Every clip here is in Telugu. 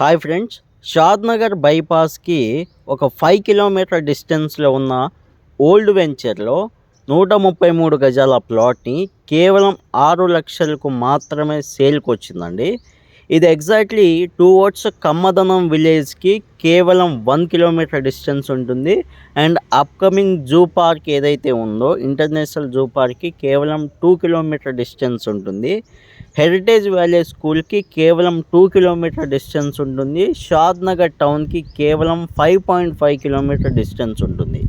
హాయ్ ఫ్రెండ్స్, షాద్నగర్ బైపాస్కి ఒక 5 కిలోమీటర్ డిస్టెన్స్లో ఉన్న ఓల్డ్ వెంచర్లో 133 గజాల ప్లాట్ని కేవలం 6 లక్షలకు మాత్రమే సేల్కి వచ్చిందండి. ఇది ఎగ్జాక్ట్లీ టువర్డ్స్ కమ్మదనం విలేజ్కి కేవలం 1 కిలోమీటర్ డిస్టెన్స్ ఉంటుంది. అండ్ అప్కమింగ్ జూ పార్క్ ఏదైతే ఉందో ఇంటర్నేషనల్ జూ పార్క్కి కేవలం 2 కిలోమీటర్ డిస్టెన్స్ ఉంటుంది. హెరిటేజ్ వ్యాలీ స్కూల్కి కేవలం 2 కిలోమీటర్ డిస్టెన్స్ ఉంటుంది. షాద్నగర్ టౌన్కి కేవలం 5.5 కిలోమీటర్ డిస్టెన్స్ ఉంటుంది.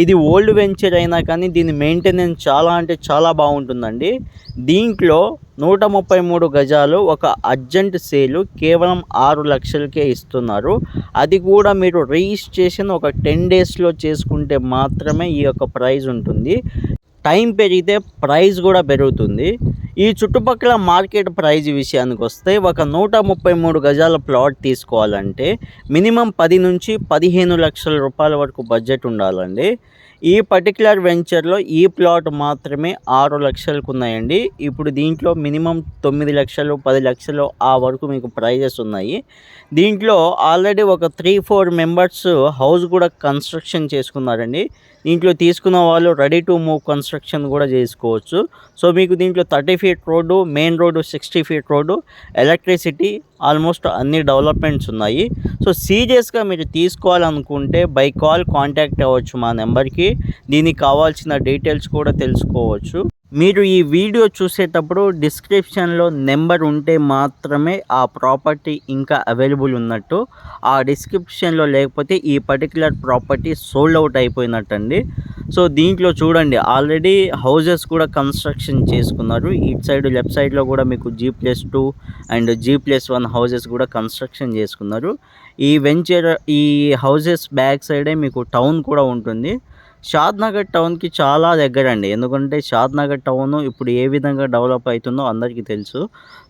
ఇది ఓల్డ్ వెంచర్ అయినా కానీ దీని మెయింటెనెన్స్ చాలా అంటే చాలా బాగుంటుందండి. దీంట్లో 133 గజాలు ఒక అర్జెంట్ సేలు కేవలం 6 లక్షలకే ఇస్తున్నారు. అది కూడా మీరు రిజిస్ట్రేషన్ ఒక 10 డేస్లో చేసుకుంటే మాత్రమే ఈ యొక్క ప్రైస్ ఉంటుంది. టైం పెరిగితే ప్రైస్ కూడా పెరుగుతుంది. ఈ చుట్టుపక్కల మార్కెట్ ప్రైస్ విషయానికి వస్తే ఒక 133 గజాల ప్లాట్ తీసుకోవాలంటే మినిమం 10 నుంచి 15 లక్షల రూపాయల వరకు బడ్జెట్ ఉండాలండి. ఈ పర్టికులర్ వెంచర్లో ఈ ప్లాట్ మాత్రమే 6 లక్షలకు ఉన్నాయండి. ఇప్పుడు దీంట్లో మినిమం 9 లక్షలు 10 లక్షలు ఆ వరకు మీకు ప్రైజెస్ ఉన్నాయి. దీంట్లో ఆల్రెడీ ఒక 3-4 మెంబర్స్ హౌస్ కూడా కన్స్ట్రక్షన్ చేసుకున్నారండి. దీంట్లో తీసుకున్న వాళ్ళు రెడీ టు మూవ్ కన్స్ట్రక్షన్ కూడా చేసుకోవచ్చు. సో మీకు దీంట్లో 30 feet road, main road 60 feet road, electricity almost అన్ని డెవలప్మెంట్స్ ఉన్నాయి. సో సీరియస్గా మీరు తీసుకోవాలనుకుంటే బై కాల్ కాంటాక్ట్ అవ్వచ్చు మా నెంబర్కి. దీనికి కావాల్సిన డీటెయిల్స్ కూడా తెలుసుకోవచ్చు. మీరు ఈ వీడియో చూసేటప్పుడు డిస్క్రిప్షన్లో నెంబర్ ఉంటే మాత్రమే ఆ ప్రాపర్టీ ఇంకా అవైలబుల్ ఉన్నట్టు. ఆ డిస్క్రిప్షన్లో లేకపోతే ఈ పర్టికులర్ ప్రాపర్టీ సోల్డ్ అవుట్ అయిపోయినట్టండి. సో దీంట్లో చూడండి ఆల్రెడీ హౌజెస్ కూడా కన్స్ట్రక్షన్ చేసుకున్నారు. ఇటు సైడ్ లెఫ్ట్ సైడ్లో కూడా మీకు G+2 అండ్ G+1 హౌజెస్ కూడా కన్స్ట్రక్షన్ చేసుకున్నారు. ఈ వెంచర్ ఈ హౌజెస్ బ్యాక్ సైడే మీకు టౌన్ కూడా ఉంటుంది. షాద్నగర్ టౌన్కి చాలా దగ్గర అండి. ఎందుకంటే షాద్నగర్ టౌన్ ఇప్పుడు ఏ విధంగా డెవలప్ అవుతుందో అందరికీ తెలుసు.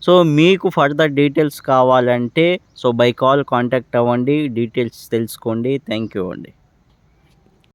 సో మీకు ఫర్దర్ డీటెయిల్స్ కావాలంటే బై కాల్ కాంటాక్ట్ అవ్వండి, డీటెయిల్స్ తెలుసుకోండి. థ్యాంక్ యూ అండి.